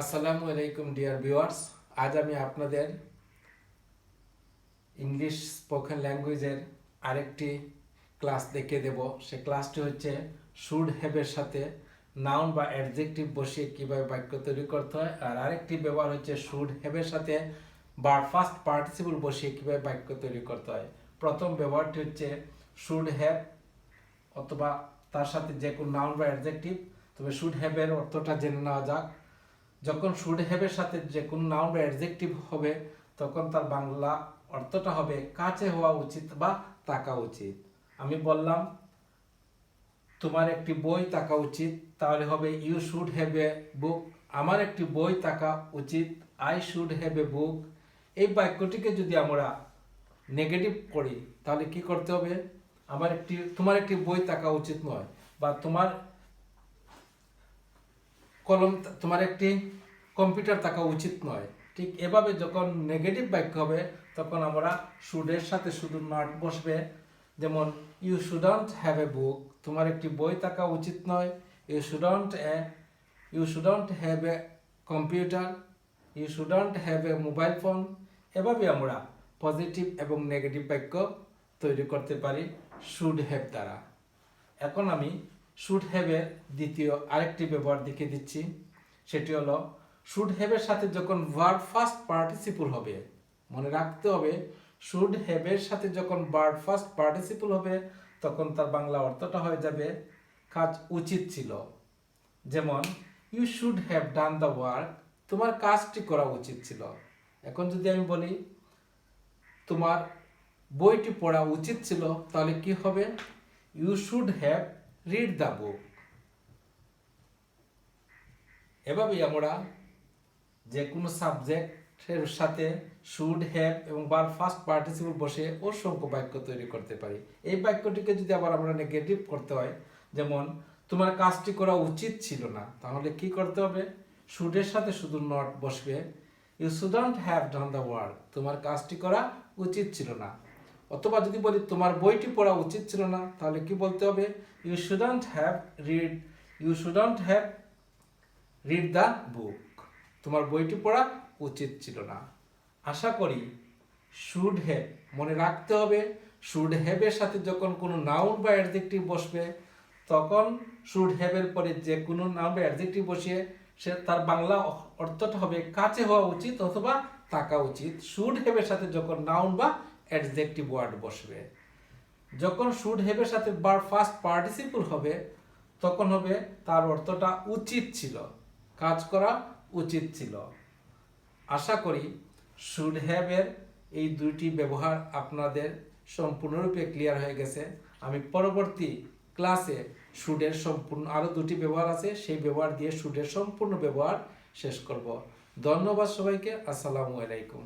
আসসালামু আলাইকুম dear viewers. আজ আমি আপনাদের ইংলিশ স্পোকেন ল্যাঙ্গুয়েজের আরেকটি ক্লাস দেখিয়ে দেব। সে ক্লাসটি হচ্ছে শুড হ্যাভের সাথে নাউন বা অ্যাডজেক্টিভ বসিয়ে কীভাবে বাক্য তৈরি করতে হয়, আর আরেকটি ব্যবহার হচ্ছে শুড হ্যাভের সাথে ভার্ব ফার্স্ট পার্টিসিপল বসিয়ে কীভাবে বাক্য তৈরি করতে হয়। প্রথম ব্যবহারটি হচ্ছে শুড হ্যাভ অথবা তার সাথে যে কোনো নাউন বা অ্যাডজেক্টিভ। তবে শুড হ্যাভের অর্থটা জেনে নেওয়া যাক। যখন শুড হ্যাভের সাথে যে কোনো নাউন বা অ্যাডজেক্টিভ হবে তখন তার বাংলা অর্থটা হবে কাছে হওয়া উচিত বা থাকা উচিত। আমি বললাম তোমার একটি বই থাকা উচিত, তাহলে হবে ইউ শুড হ্যাভ এ বুক। আমার একটি বই থাকা উচিত, আই শুড হ্যাভ এ বুক। এই বাক্যটিকে যদি আমরা নেগেটিভ করি তাহলে কি করতে হবে? তোমার একটি বই থাকা উচিত নয়, বা তোমার একটি কম্পিউটার থাকা উচিত নয়। ঠিক এভাবে যখন নেগেটিভ বাক্য হবে তখন আমরা শুডের সাথে শুধু নট বসবে। যেমন you shouldn't have a book, তোমার একটি বই থাকা উচিত নয়। You shouldn't have a computer, you shouldn't have a mobile phone. এভাবে আমরা পজিটিভ এবং নেগেটিভ বাক্য তৈরি করতে পারি শুড হ্যাভ দ্বারা। এখন আমি শুড হ্যাভের দ্বিতীয় আরেকটি ব্যবহার দেখিয়ে দিচ্ছি। সেটি হলো শুড হ্যাভের সাথে যখন ভার্ব ফার্স্ট পার্টিসিপল হবে, মনে রাখতে হবে শুড হ্যাভের সাথে যখন ভার্ব ফার্স্ট পার্টিসিপল হবে তখন তার বাংলা অর্থটা হয়ে যাবে কাজ উচিত ছিল। যেমন you should have done the work, তোমার কাজটি করা উচিত ছিল। এখন যদি আমি বলি তোমার বইটি পড়া উচিত ছিল, তাহলে কি হবে? You should have read the book. এভাবেই আমরা যে কোনো সাবজেক্টের সাথে শুড হ্যাভ এবং ভার্ব ফার্স্ট পার্টিসিপল বসে অসংখ্য বাক্য তৈরি করতে পারি। এই বাক্যটিকে যদি আবার আমরা নেগেটিভ করতে হয়, যেমন তোমার কাজটি করা উচিত ছিল না, তাহলে কি করতে হবে? শুডের সাথে শুধু নট বসবে। You shouldn't have done the work, তোমার কাজটি করা উচিত ছিল না। অথবা যদি বলি তোমার বইটি পড়া উচিত ছিল না, তাহলে কি বলতে হবে? You shouldn't have read the book, তোমার বইটি পড়া উচিত ছিল না। আশা করি শুড হ্যাভ মনে রাখতে হবে। শুড হ্যাভের সাথে যখন কোনো নাউন বা অ্যাডজেক্টিভ বসবে তখন শুড হ্যাভের পরে যে কোনো নাউন বা অ্যাডজেক্টিভ বসিয়ে তার বাংলা অর্থটা হবে কাছে হওয়া উচিত অথবা থাকা উচিত। শুড হ্যাভের সাথে যখন নাউন বা অ্যাডজেক্টিভ ওয়ার্ড বসবে, যখন শুড হ্যাভের সাথে ভার্ব ফার্স্ট পার্টিসিপল হবে তখন হবে তার অর্থটা উচিত ছিল, কাজ করা উচিত ছিল। আশা করি শুড হ্যাভের এই দুইটি ব্যবহার আপনাদের সম্পূর্ণরূপে ক্লিয়ার হয়ে গেছে। আমি পরবর্তী ক্লাসে শুডের সম্পূর্ণ আরও দুটি ব্যবহার আছে, সেই ব্যবহার দিয়ে শুডের সম্পূর্ণ ব্যবহার শেষ করব। ধন্যবাদ সবাইকে। আসসালামু আলাইকুম।